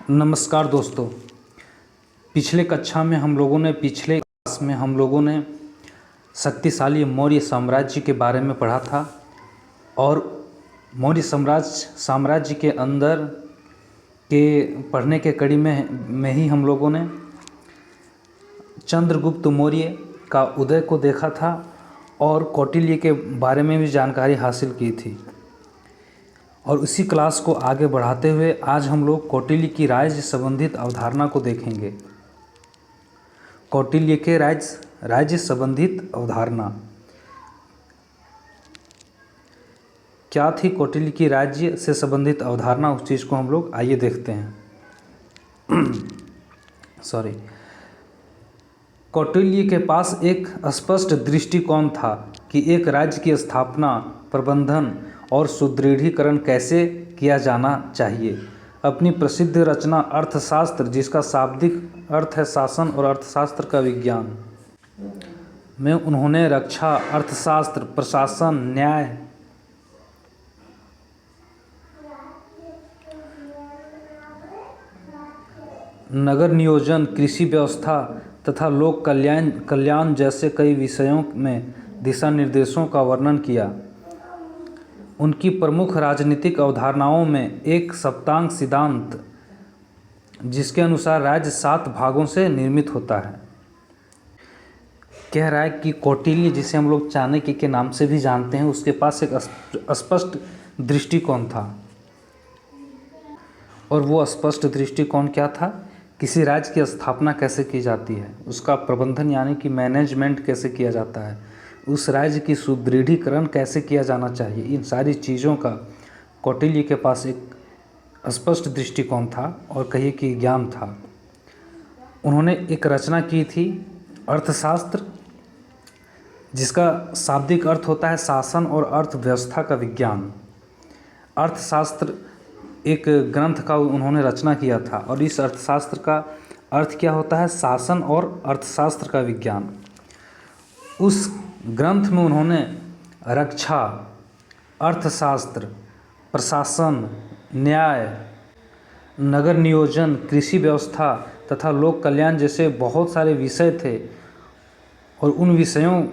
नमस्कार दोस्तों। पिछले क्लास में हम लोगों ने शक्तिशाली मौर्य साम्राज्य के बारे में पढ़ा था और मौर्य साम्राज्य के अंदर के पढ़ने के कड़ी में ही हम लोगों ने चंद्रगुप्त मौर्य का उदय को देखा था और कौटिल्य के बारे में भी जानकारी हासिल की थी। और उसी क्लास को आगे बढ़ाते हुए आज हम लोग कौटिल्य की राज्य संबंधित अवधारणा को देखेंगे। कौटिल्य के राज्य संबंधित अवधारणा क्या थी? कौटिल्य की राज्य से संबंधित अवधारणा, उस चीज़ को हम लोग आइए देखते हैं। कौटिल्य के पास एक स्पष्ट दृष्टिकोण था कि एक राज्य की स्थापना, प्रबंधन और सुदृढ़ीकरण कैसे किया जाना चाहिए। अपनी प्रसिद्ध रचना अर्थशास्त्र, जिसका शाब्दिक अर्थ है शासन और अर्थशास्त्र का विज्ञान, में उन्होंने रक्षा, अर्थशास्त्र, प्रशासन, न्याय, नगर नियोजन, कृषि व्यवस्था तथा लोक कल्याण जैसे कई विषयों में दिशा निर्देशों का वर्णन किया। उनकी प्रमुख राजनीतिक अवधारणाओं में एक सप्तांग सिद्धांत, जिसके अनुसार राज्य 7 भागों से निर्मित होता है। कह रहा है कि कौटिल्य, जिसे हम लोग चाणक्य के नाम से भी जानते हैं, उसके पास एक स्पष्ट दृष्टिकोण था। और वो स्पष्ट दृष्टिकोण क्या था? किसी राज्य की स्थापना कैसे की जाती है, उसका प्रबंधन यानी कि मैनेजमेंट कैसे किया जाता है, उस राज्य की सुदृढ़ीकरण कैसे किया जाना चाहिए, इन सारी चीज़ों का कौटिल्य के पास एक स्पष्ट दृष्टिकोण था और कहिए कि ज्ञान था। उन्होंने एक रचना की थी अर्थशास्त्र, जिसका शाब्दिक अर्थ होता है शासन और अर्थव्यवस्था का विज्ञान। अर्थशास्त्र एक ग्रंथ का उन्होंने रचना किया था और इस अर्थशास्त्र का अर्थ क्या होता है? शासन और अर्थशास्त्र का विज्ञान। उस ग्रंथ में उन्होंने रक्षा, अर्थशास्त्र, प्रशासन, न्याय, नगर नियोजन, कृषि व्यवस्था तथा लोक कल्याण जैसे बहुत सारे विषय थे और उन विषयों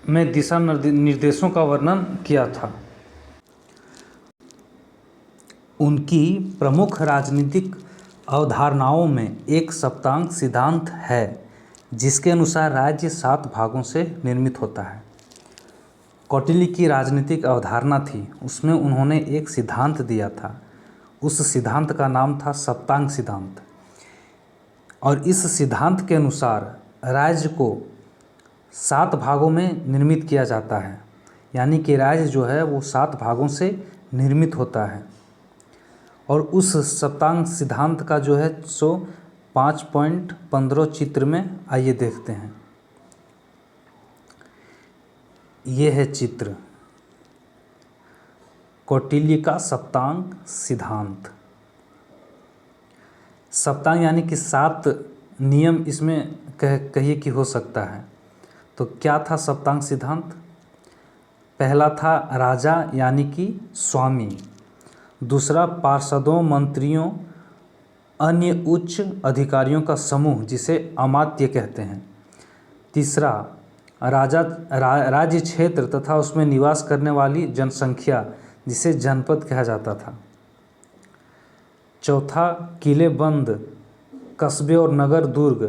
में दिशा निर्देशों का वर्णन किया था। उनकी प्रमुख राजनीतिक अवधारणाओं में एक सप्तांग सिद्धांत है, जिसके अनुसार राज्य 7 भागों से निर्मित होता है। कौटिल्य की राजनीतिक अवधारणा थी, उसमें उन्होंने एक सिद्धांत दिया था। उस सिद्धांत का नाम था सप्तांग सिद्धांत। और इस सिद्धांत के अनुसार राज्य को 7 भागों में निर्मित किया जाता है, यानी कि राज्य जो है वो 7 भागों से निर्मित होता है। और उस सप्तांग सिद्धांत का जो है सो 5.15 चित्र में आइए देखते हैं। ये है चित्र, कौटिल्य का सप्तांग सिद्धांत। सप्तांग यानी कि 7 नियम इसमें कहिए कि हो सकता है। तो क्या था सप्तांग सिद्धांत? पहला था राजा यानी कि स्वामी, दूसरा पार्षदों, मंत्रियों, अन्य उच्च अधिकारियों का समूह, जिसे अमात्य कहते हैं। तीसरा राज्य क्षेत्र तथा उसमें निवास करने वाली जनसंख्या, जिसे जनपद कहा जाता था। चौथा किले, बंद, कस्बे और नगर दुर्ग।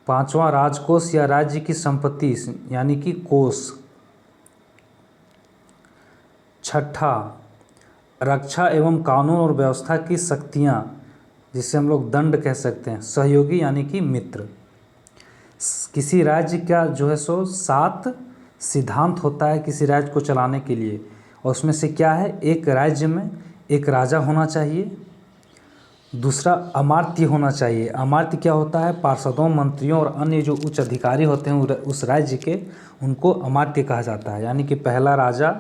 पांचवा राजकोष या राज्य की संपत्ति यानी कि कोष। छठा रक्षा एवं कानून और व्यवस्था की शक्तियाँ, जिसे हम लोग दंड कह सकते हैं। सहयोगी यानी कि मित्र। किसी राज्य का जो है सो 7 सिद्धांत होता है किसी राज्य को चलाने के लिए, और उसमें से क्या है? एक राज्य में एक राजा होना चाहिए, दूसरा अमात्य होना चाहिए। अमात्य क्या होता है? पार्षदों, मंत्रियों और अन्य जो उच्च अधिकारी होते हैं उस राज्य के, उनको अमात्य कहा जाता है। यानी कि पहला राजा,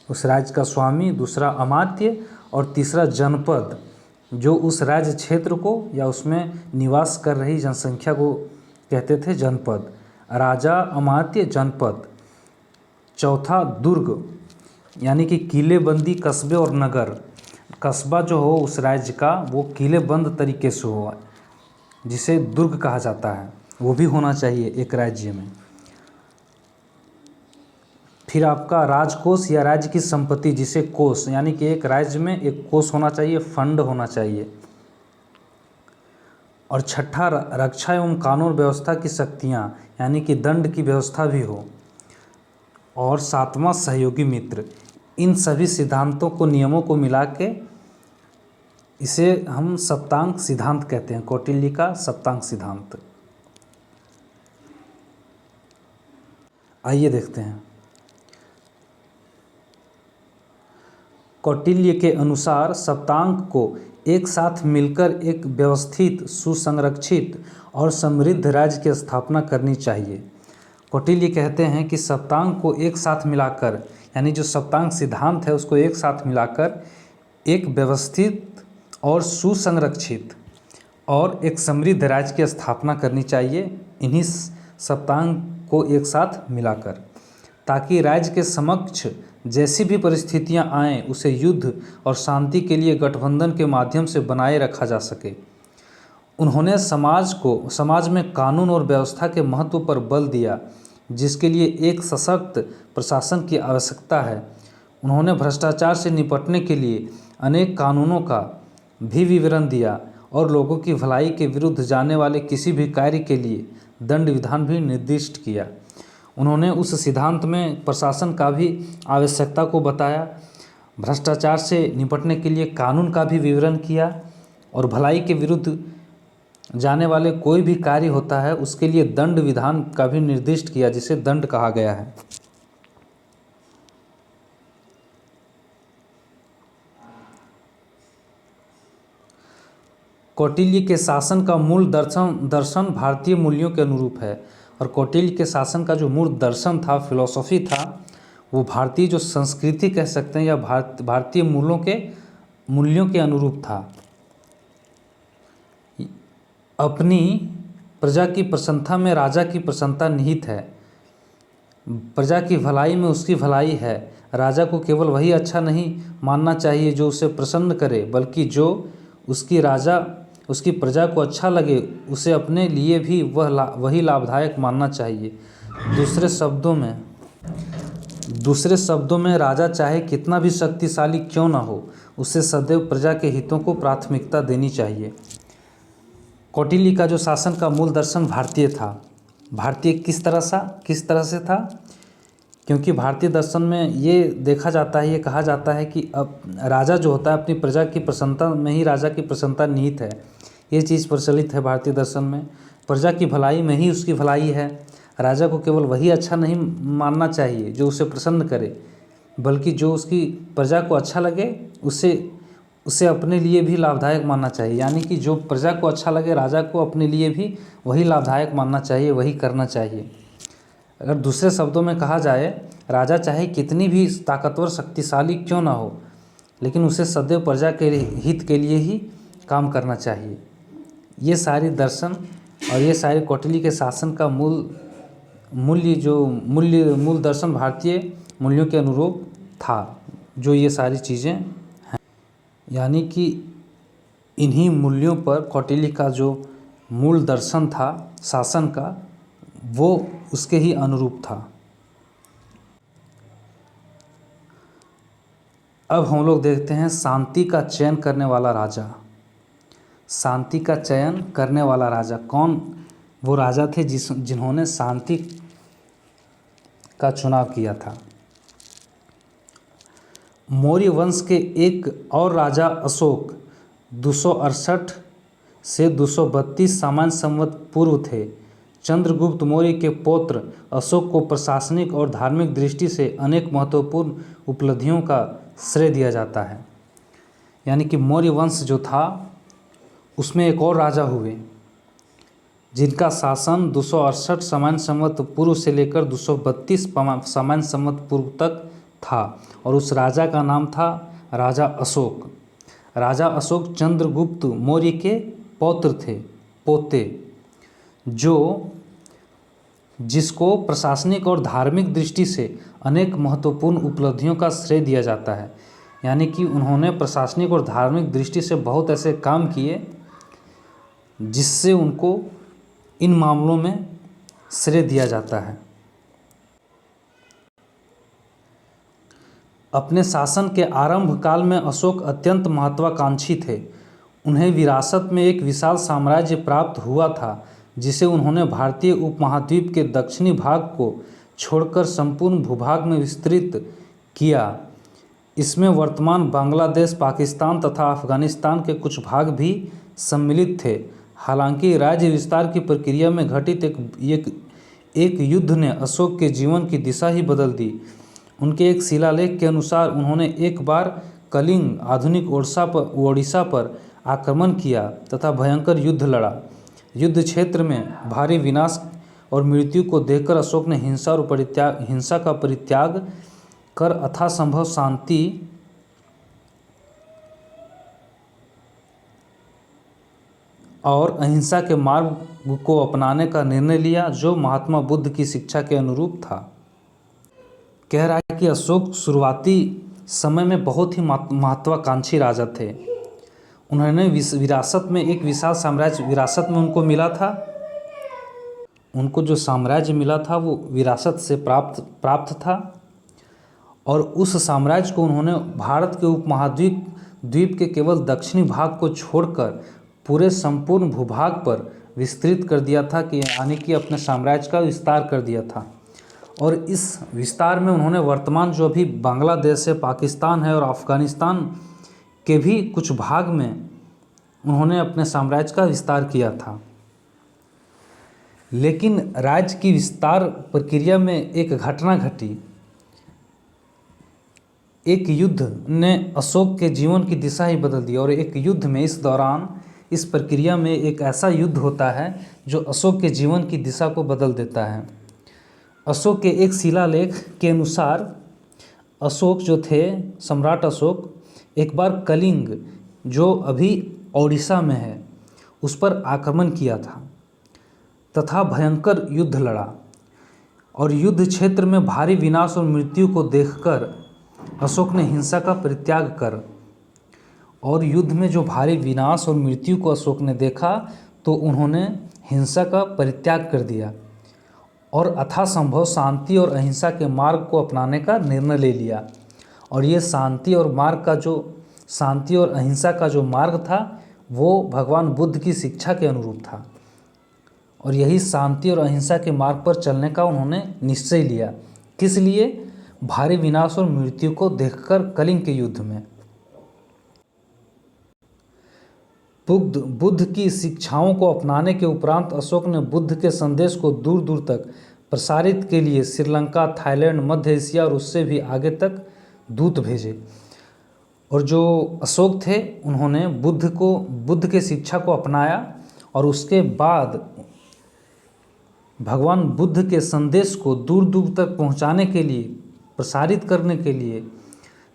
उस राज्य का स्वामी, दूसरा अमात्य और तीसरा जनपद, जो उस राज्य क्षेत्र को या उसमें निवास कर रही जनसंख्या को कहते थे जनपद। राजा, अमात्य, जनपद। चौथा दुर्ग यानी कि किले, बंदी, कस्बे और नगर। कस्बा जो हो उस राज्य का वो किलेबंद तरीके से हो, जिसे दुर्ग कहा जाता है, वो भी होना चाहिए एक राज्य में। फिर आपका राजकोष या राज्य की संपत्ति, जिसे कोष, यानी कि एक राज्य में एक कोष होना चाहिए, फंड होना चाहिए। और छठा, रक्षा एवं कानून व्यवस्था की शक्तियाँ, यानी कि दंड की व्यवस्था भी हो। और सातवां, सहयोगी मित्र। इन सभी सिद्धांतों को, नियमों को मिला के इसे हम सप्तांग सिद्धांत कहते हैं, कौटिल्य का सप्तांग सिद्धांत। आइए देखते हैं। कौटिल्य के अनुसार सप्तांग को एक साथ मिलकर एक व्यवस्थित, सुसंरक्षित और समृद्ध राज्य की स्थापना करनी चाहिए। कौटिल्य कहते हैं कि सप्तांग को एक साथ मिलाकर, यानी जो सप्तांग सिद्धांत है उसको एक साथ मिलाकर एक व्यवस्थित और सुसंरक्षित और एक समृद्ध राज्य की स्थापना करनी चाहिए, इन्हीं सप्तांग को एक साथ मिलाकर, ताकि राज्य के समक्ष जैसी भी परिस्थितियां आएं उसे युद्ध और शांति के लिए गठबंधन के माध्यम से बनाए रखा जा सके। उन्होंने समाज में कानून और व्यवस्था के महत्व पर बल दिया, जिसके लिए एक सशक्त प्रशासन की आवश्यकता है। उन्होंने भ्रष्टाचार से निपटने के लिए अनेक कानूनों का भी विवरण दिया और लोगों की भलाई के विरुद्ध जाने वाले किसी भी कार्य के लिए दंड विधान भी निर्दिष्ट किया। उन्होंने उस सिद्धांत में प्रशासन का भी आवश्यकता को बताया, भ्रष्टाचार से निपटने के लिए कानून का भी विवरण किया और भलाई के विरुद्ध जाने वाले कोई भी कार्य होता है उसके लिए दंड विधान का भी निर्दिष्ट किया, जिसे दंड कहा गया है। कौटिल्य के शासन का मूल दर्शन भारतीय मूल्यों के अनुरूप है। और कौटिल्य के शासन का जो मूल दर्शन था, फिलॉसफी था, वो भारतीय जो संस्कृति कह सकते हैं या भारतीय मूल्यों के अनुरूप था। अपनी प्रजा की प्रसन्नता में राजा की प्रसन्नता निहित है, प्रजा की भलाई में उसकी भलाई है। राजा को केवल वही अच्छा नहीं मानना चाहिए जो उसे प्रसन्न करे, बल्कि जो उसकी प्रजा को अच्छा लगे उसे अपने लिए भी वही लाभदायक मानना चाहिए। दूसरे शब्दों में राजा चाहे कितना भी शक्तिशाली क्यों न हो, उसे सदैव प्रजा के हितों को प्राथमिकता देनी चाहिए। कौटिल्य का जो शासन का मूल दर्शन भारतीय था। भारतीय किस तरह से था? क्योंकि भारतीय दर्शन में ये देखा जाता है, ये कहा जाता है कि अब राजा जो होता है अपनी प्रजा की प्रसन्नता में ही राजा की प्रसन्नता निहित है। ये चीज़ प्रचलित है भारतीय दर्शन में। प्रजा की भलाई में ही उसकी भलाई है। राजा को केवल वही अच्छा नहीं मानना चाहिए जो उसे प्रसन्न करे, बल्कि जो उसकी प्रजा को अच्छा लगे उसे अपने लिए भी लाभदायक मानना चाहिए। यानी कि जो प्रजा को अच्छा लगे राजा को अपने लिए भी वही लाभदायक मानना चाहिए, वही करना चाहिए। अगर दूसरे शब्दों में कहा जाए, राजा चाहे कितनी भी ताकतवर शक्तिशाली क्यों ना हो, लेकिन उसे सदैव प्रजा के हित के लिए ही काम करना चाहिए। ये सारी दर्शन और ये सारे कौटिल्य के शासन का मूल दर्शन भारतीय मूल्यों के अनुरूप था, जो ये सारी चीज़ें हैं। यानी कि इन्हीं मूल्यों पर कौटिल्य का जो मूल दर्शन था शासन का, वो उसके ही अनुरूप था। अब हम लोग देखते हैं शांति का चयन करने वाला राजा। शांति का चयन करने वाला राजा कौन वो राजा थे जिन्होंने शांति का चुनाव किया था? मौर्य वंश के एक और राजा अशोक 268 से 232 सामान्य संवत पूर्व थे। चंद्रगुप्त मौर्य के पौत्र अशोक को प्रशासनिक और धार्मिक दृष्टि से अनेक महत्वपूर्ण उपलब्धियों का श्रेय दिया जाता है। यानी कि मौर्य वंश जो था उसमें एक और राजा हुए जिनका शासन 268 सामान्य संवत पूर्व से लेकर 232 सामान्य संवत पूर्व तक था, और उस राजा का नाम था राजा अशोक। राजा अशोक चंद्रगुप्त मौर्य के पौत्र थे, पोते, जिसको प्रशासनिक और धार्मिक दृष्टि से अनेक महत्वपूर्ण उपलब्धियों का श्रेय दिया जाता है। यानी कि उन्होंने प्रशासनिक और धार्मिक दृष्टि से बहुत ऐसे काम किए जिससे उनको इन मामलों में श्रेय दिया जाता है। अपने शासन के आरंभ काल में अशोक अत्यंत महत्वाकांक्षी थे। उन्हें विरासत में एक विशाल साम्राज्य प्राप्त हुआ था जिसे उन्होंने भारतीय उपमहाद्वीप के दक्षिणी भाग को छोड़कर संपूर्ण भूभाग में विस्तृत किया। इसमें वर्तमान बांग्लादेश, पाकिस्तान तथा अफगानिस्तान के कुछ भाग भी सम्मिलित थे। हालांकि राज्य विस्तार की प्रक्रिया में घटित एक युद्ध ने अशोक के जीवन की दिशा ही बदल दी। उनके एक शिलालेख के अनुसार उन्होंने एक बार कलिंग, आधुनिक ओडिशा पर आक्रमण किया तथा भयंकर युद्ध लड़ा। युद्ध क्षेत्र में भारी विनाश और मृत्यु को देखकर अशोक ने हिंसा का परित्याग कर यथासंभव शांति और अहिंसा के मार्ग को अपनाने का निर्णय लिया, जो महात्मा बुद्ध की शिक्षा के अनुरूप था। कह रहा है कि अशोक शुरुआती समय में बहुत ही महत्वाकांक्षी राजा थे। उन्होंने विरासत में एक विशाल साम्राज्य विरासत में उनको मिला था। उनको जो साम्राज्य मिला था वो विरासत से प्राप्त था और उस साम्राज्य को उन्होंने भारत के उपमहाद्वीप के केवल दक्षिणी भाग को छोड़कर पूरे संपूर्ण भूभाग पर विस्तृत कर दिया था, कि यानी कि अपने साम्राज्य का विस्तार कर दिया था। और इस विस्तार में उन्होंने वर्तमान जो अभी बांग्लादेश है, पाकिस्तान है और अफगानिस्तान के भी कुछ भाग में उन्होंने अपने साम्राज्य का विस्तार किया था। लेकिन राज्य की विस्तार प्रक्रिया में एक घटना घटी। एक युद्ध ने अशोक के जीवन की दिशा ही बदल दी और एक युद्ध में इस प्रक्रिया में एक ऐसा युद्ध होता है जो अशोक के जीवन की दिशा को बदल देता है। अशोक के एक शिलालेख के अनुसार अशोक जो थे, सम्राट अशोक, एक बार कलिंग जो अभी ओडिशा में है उस पर आक्रमण किया था तथा भयंकर युद्ध लड़ा। और युद्ध क्षेत्र में भारी विनाश और मृत्यु को देखकर अशोक ने हिंसा का परित्याग कर और युद्ध में जो भारी विनाश और मृत्यु को अशोक ने देखा तो उन्होंने हिंसा का परित्याग कर दिया और यथासंभव शांति और अहिंसा के मार्ग को अपनाने का निर्णय ले लिया। और ये शांति और अहिंसा का जो मार्ग था वो भगवान बुद्ध की शिक्षा के अनुरूप था और यही शांति और अहिंसा के मार्ग पर चलने का उन्होंने निश्चय लिया। किस लिए? भारी विनाश और मृत्यु को देखकर कलिंग के युद्ध में। बुद्ध की शिक्षाओं को अपनाने के उपरांत अशोक ने बुद्ध के संदेश को दूर दूर तक प्रसारित के लिए श्रीलंका, थाईलैंड, मध्य एशिया और उससे भी आगे तक दूत भेजे। और जो अशोक थे उन्होंने बुद्ध के शिक्षा को अपनाया और उसके बाद भगवान बुद्ध के संदेश को दूर दूर तक पहुंचाने के लिए, प्रसारित करने के लिए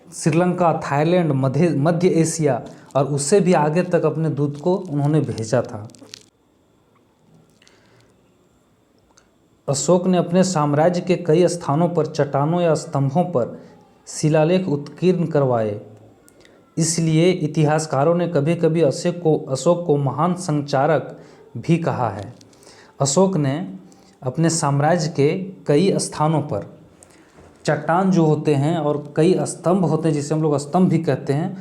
श्रीलंका, थाईलैंड, मध्य एशिया और उससे भी आगे तक अपने दूत को उन्होंने भेजा था। अशोक ने अपने साम्राज्य के कई स्थानों पर चट्टानों या स्तंभों पर शिलालेख उत्कीर्ण करवाए। इसलिए इतिहासकारों ने कभी कभी अशोक को महान संचारक भी कहा है। अशोक ने अपने साम्राज्य के कई स्थानों पर चट्टान जो होते हैं और कई स्तंभ होते हैं जिसे हम लोग स्तंभ भी कहते हैं,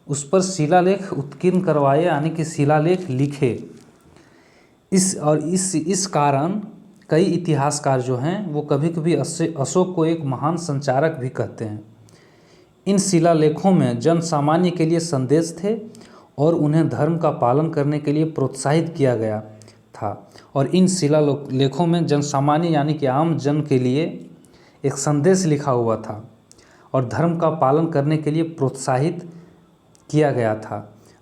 उस पर शिलालेख उत्कीर्ण करवाए, यानी कि शिलालेख लिखे। इस कारण कई इतिहासकार जो हैं वो कभी कभी अशोक को एक महान संचारक भी कहते हैं। इन शिलालेखों में जन सामान्य के लिए संदेश थे और उन्हें धर्म का पालन करने के लिए प्रोत्साहित किया गया था। और इन शिलालेखों में जन सामान्य यानी कि आम जन के लिए एक संदेश लिखा हुआ था और धर्म का पालन करने के लिए प्रोत्साहित किया गया था।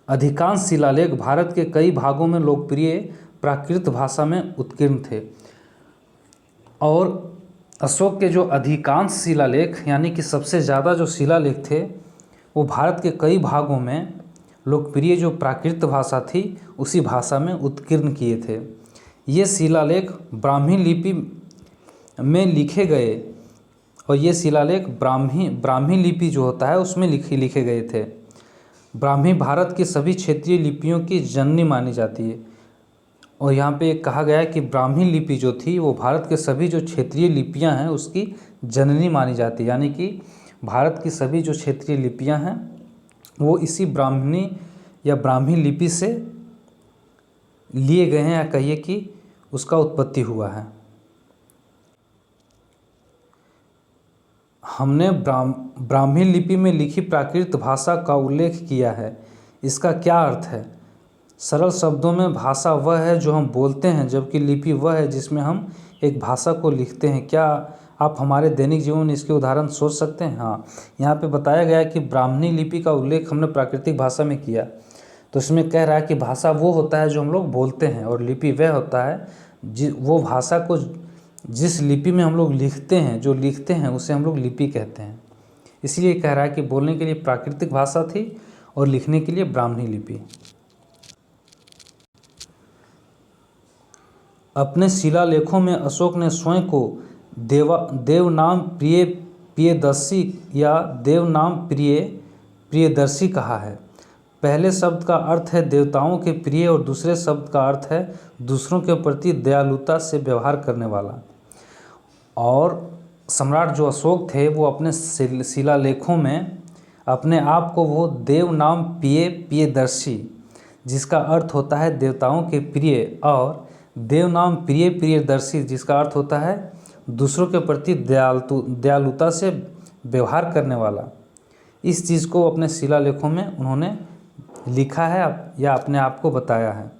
अधिकांश शिलालेख भारत के कई भागों में लोकप्रिय प्राकृत भाषा में उत्कीर्ण थे। और अशोक के जो अधिकांश शिलालेख यानी कि सबसे ज़्यादा जो शिलालेख थे वो भारत के कई भागों में लोकप्रिय जो प्राकृत भाषा थी उसी भाषा में उत्कीर्ण किए थे। ये शिलालेख ब्राह्मी लिपि में लिखे गए और ये शिलालेख ब्राह्मी लिपि जो होता है उसमें लिखे गए थे। ब्राह्मी भारत की सभी क्षेत्रीय लिपियों की जननी मानी जाती है। और यहाँ पे कहा गया है कि ब्राह्मी लिपि जो थी वो भारत के सभी जो क्षेत्रीय लिपियाँ हैं उसकी जननी मानी जाती है, यानी कि भारत की सभी जो क्षेत्रीय लिपियाँ हैं वो इसी ब्राह्मणी या ब्राह्मी लिपि से लिए गए हैं, या कहिए कि उसका उत्पत्ति हुआ है। हमने ब्राह्मी लिपि में लिखी प्राकृत भाषा का उल्लेख किया है, इसका क्या अर्थ है? सरल शब्दों में भाषा वह है जो हम बोलते हैं, जबकि लिपि वह है जिसमें हम एक भाषा को लिखते हैं। क्या आप हमारे दैनिक जीवन में इसके उदाहरण सोच सकते हैं? हाँ, यहाँ पे बताया गया है कि ब्राह्मणी लिपि का उल्लेख हमने प्राकृतिक भाषा में किया, तो इसमें कह रहा है कि भाषा वो होता है जो हम लोग बोलते हैं, और लिपि वह होता है वो भाषा को जिस लिपि में हम लोग लिखते हैं, जो लिखते हैं उसे हम लोग लिपि कहते हैं। इसलिए कह रहा है कि बोलने के लिए प्राकृतिक भाषा थी और लिखने के लिए ब्राह्मणी लिपि। अपने शिलालेखों में अशोक ने स्वयं को देवनाम प्रियदर्शी या देवनाम प्रियदर्शी कहा है। पहले शब्द का अर्थ है देवताओं के प्रिय और दूसरे शब्द का अर्थ है दूसरों के प्रति दयालुता से व्यवहार करने वाला। और सम्राट जो अशोक थे वो अपने शिलालेखों में अपने आप को वो देवनाम प्रियदर्शी, जिसका अर्थ होता है देवताओं के प्रिय, और देवनाम प्रियदर्शी जिसका अर्थ होता है दूसरों के प्रति दयालुता से व्यवहार करने वाला, इस चीज़ को अपने शिलालेखों में उन्होंने लिखा है या अपने आप को बताया है।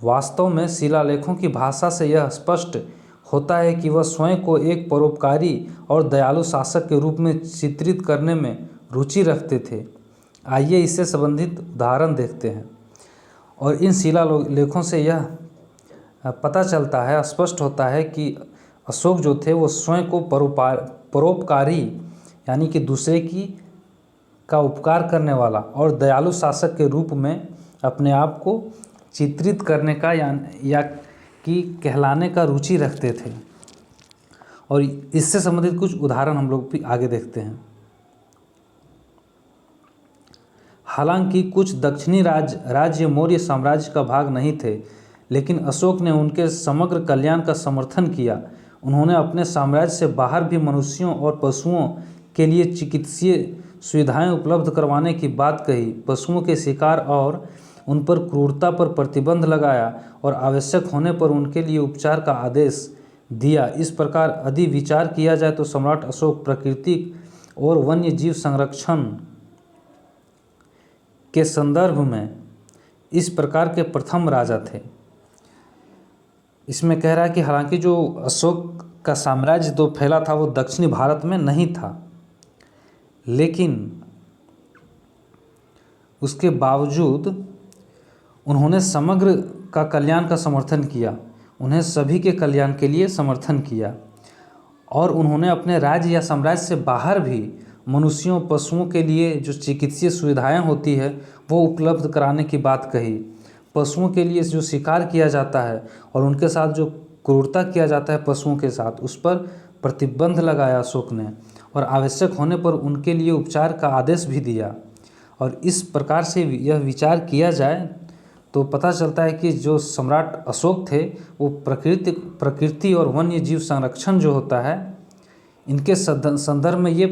वास्तव में शिलालेखों की भाषा से यह स्पष्ट होता है कि वह स्वयं को एक परोपकारी और दयालु शासक के रूप में चित्रित करने में रुचि रखते थे। आइए इससे संबंधित उदाहरण देखते हैं। और इन शिलालेखों से यह पता चलता है, स्पष्ट होता है कि अशोक जो थे वो स्वयं को परोपकारी यानी कि दूसरे का उपकार करने वाला और दयालु शासक के रूप में अपने आप को चित्रित करने का या कि कहलाने का रुचि रखते थे। और इससे संबंधित कुछ उदाहरण हम लोग भी आगे देखते हैं। हालांकि कुछ दक्षिणी राज्य मौर्य साम्राज्य का भाग नहीं थे, लेकिन अशोक ने उनके समग्र कल्याण का समर्थन किया। उन्होंने अपने साम्राज्य से बाहर भी मनुष्यों और पशुओं के लिए चिकित्सीय सुविधाएं उपलब्ध करवाने की बात कही, पशुओं के शिकार और उन पर क्रूरता पर प्रतिबंध लगाया और आवश्यक होने पर उनके लिए उपचार का आदेश दिया। इस प्रकार यदि विचार किया जाए तो सम्राट अशोक प्राकृतिक और वन्य जीव संरक्षण के संदर्भ में इस प्रकार के प्रथम राजा थे। इसमें कह रहा है कि हालांकि जो अशोक का साम्राज्य तो फैला था वो दक्षिणी भारत में नहीं था, लेकिन उसके बावजूद उन्होंने समग्र का कल्याण का समर्थन किया, उन्हें सभी के कल्याण के लिए समर्थन किया। और उन्होंने अपने राज्य या साम्राज्य से बाहर भी मनुष्यों पशुओं के लिए जो चिकित्सीय सुविधाएं होती है वो उपलब्ध कराने की बात कही। पशुओं के लिए जो शिकार किया जाता है और उनके साथ जो क्रूरता किया जाता है पशुओं के साथ, उस पर प्रतिबंध लगाया अशोक ने, और आवश्यक होने पर उनके लिए उपचार का आदेश भी दिया। और इस प्रकार से यह विचार किया जाए तो पता चलता है कि जो सम्राट अशोक थे वो प्रकृति और वन्य जीव संरक्षण जो होता है इनके संदर्भ में ये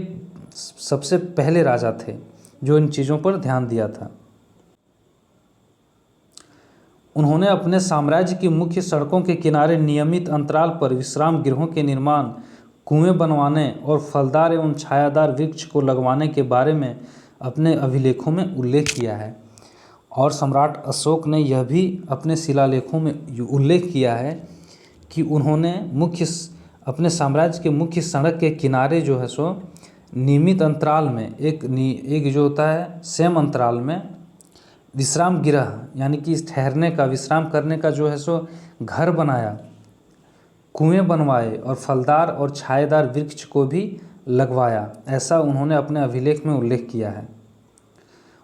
सबसे पहले राजा थे जो इन चीज़ों पर ध्यान दिया था। उन्होंने अपने साम्राज्य की मुख्य सड़कों के किनारे नियमित अंतराल पर विश्राम गृहों के निर्माण, कुएं बनवाने और फलदार एवं छायादार वृक्ष को लगवाने के बारे में अपने अभिलेखों में उल्लेख किया है। और सम्राट अशोक ने यह भी अपने शिलालेखों में उल्लेख किया है कि उन्होंने अपने साम्राज्य के मुख्य सड़क के किनारे जो है सो नियमित अंतराल में एक जो होता है सेम अंतराल में विश्राम गृह यानी कि ठहरने का, विश्राम करने का जो है सो घर बनाया, कुएं बनवाए और फलदार और छायादार वृक्ष को भी लगवाया। ऐसा उन्होंने अपने अभिलेख में उल्लेख किया है।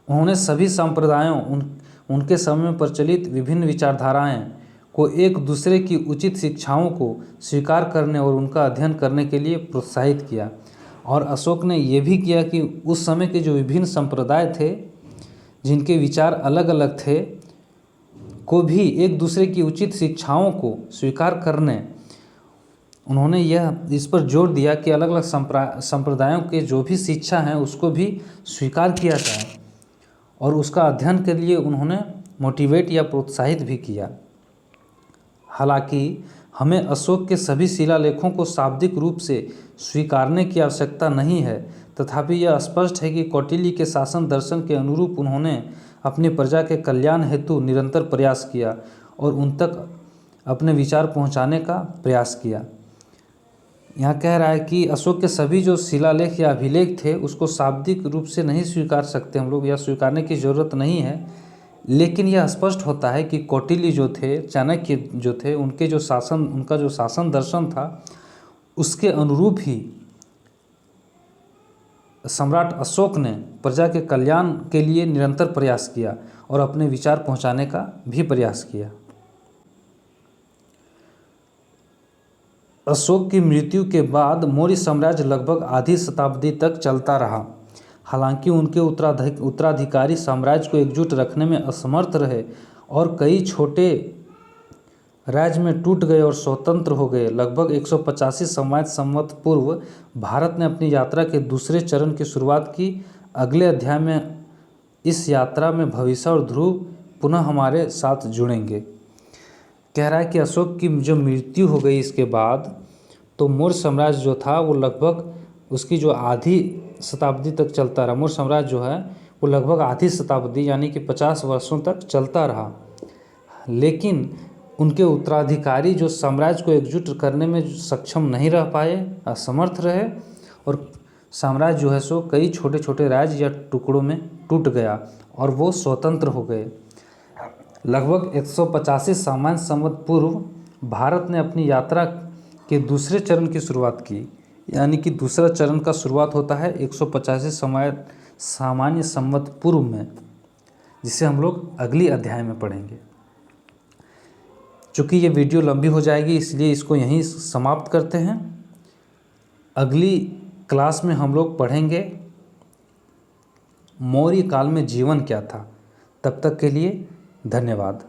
उन्होंने सभी संप्रदायों, उनके समय में प्रचलित विभिन्न विचारधाराएं को एक दूसरे की उचित शिक्षाओं को स्वीकार करने और उनका अध्ययन करने के लिए प्रोत्साहित किया। और अशोक ने यह भी किया कि उस समय के जो विभिन्न संप्रदाय थे जिनके विचार अलग अलग थे को भी एक दूसरे की उचित शिक्षाओं को स्वीकार करने उन्होंने यह इस पर जोर दिया कि अलग अलग संप्रदायों के जो भी शिक्षा हैं उसको भी स्वीकार किया जाए और उसका अध्ययन के लिए उन्होंने मोटिवेट या प्रोत्साहित भी किया। हालांकि हमें अशोक के सभी शिलालेखों को शाब्दिक रूप से स्वीकारने की आवश्यकता नहीं है, तथापि यह स्पष्ट है कि कौटिल्य के शासन दर्शन के अनुरूप उन्होंने अपनी प्रजा के कल्याण हेतु निरंतर प्रयास किया और उन तक अपने विचार पहुंचाने का प्रयास किया। यहाँ कह रहा है कि अशोक के सभी जो शिलालेख या अभिलेख थे उसको शाब्दिक रूप से नहीं स्वीकार सकते हम लोग, या स्वीकारने की ज़रूरत नहीं है, लेकिन यह स्पष्ट होता है कि कौटिल्य जो थे, चाणक्य जो थे, उनका जो शासन दर्शन था उसके अनुरूप ही सम्राट अशोक ने प्रजा के कल्याण के लिए निरंतर प्रयास किया और अपने विचार पहुंचाने का भी प्रयास किया। अशोक की मृत्यु के बाद मौर्य साम्राज्य लगभग आधी शताब्दी तक चलता रहा। हालांकि उनके उत्तराधिकारी साम्राज्य को एकजुट रखने में असमर्थ रहे और कई छोटे राज्य में टूट गए और स्वतंत्र हो गए। लगभग 185 संवत पूर्व भारत ने अपनी यात्रा के दूसरे चरण की शुरुआत की। अगले अध्याय में इस यात्रा में भविष्य और ध्रुव पुनः हमारे साथ जुड़ेंगे। कह रहा है कि अशोक की जो मृत्यु हो गई इसके बाद तो मौर्य साम्राज्य जो था वो लगभग उसकी जो आधी शताब्दी तक चलता रहा। मौर्य साम्राज्य जो है वो लगभग आधी शताब्दी यानी कि 50 वर्षों तक चलता रहा, लेकिन उनके उत्तराधिकारी जो साम्राज्य को एकजुट करने में सक्षम नहीं रह पाए, असमर्थ रहे और साम्राज्य जो है सो कई छोटे छोटे राज्य या टुकड़ों में टूट गया और वो स्वतंत्र हो गए। लगभग 185 सामान्य संवत पूर्व भारत ने अपनी यात्रा के दूसरे चरण की शुरुआत की, यानी कि दूसरा चरण का शुरुआत होता है 185 सामान्य संवत पूर्व में, जिसे हम लोग अगली अध्याय में पढ़ेंगे। चूँकि ये वीडियो लंबी हो जाएगी इसलिए इसको यहीं समाप्त करते हैं। अगली क्लास में हम लोग पढ़ेंगे मौर्य काल में जीवन क्या था। तब तक के लिए धन्यवाद।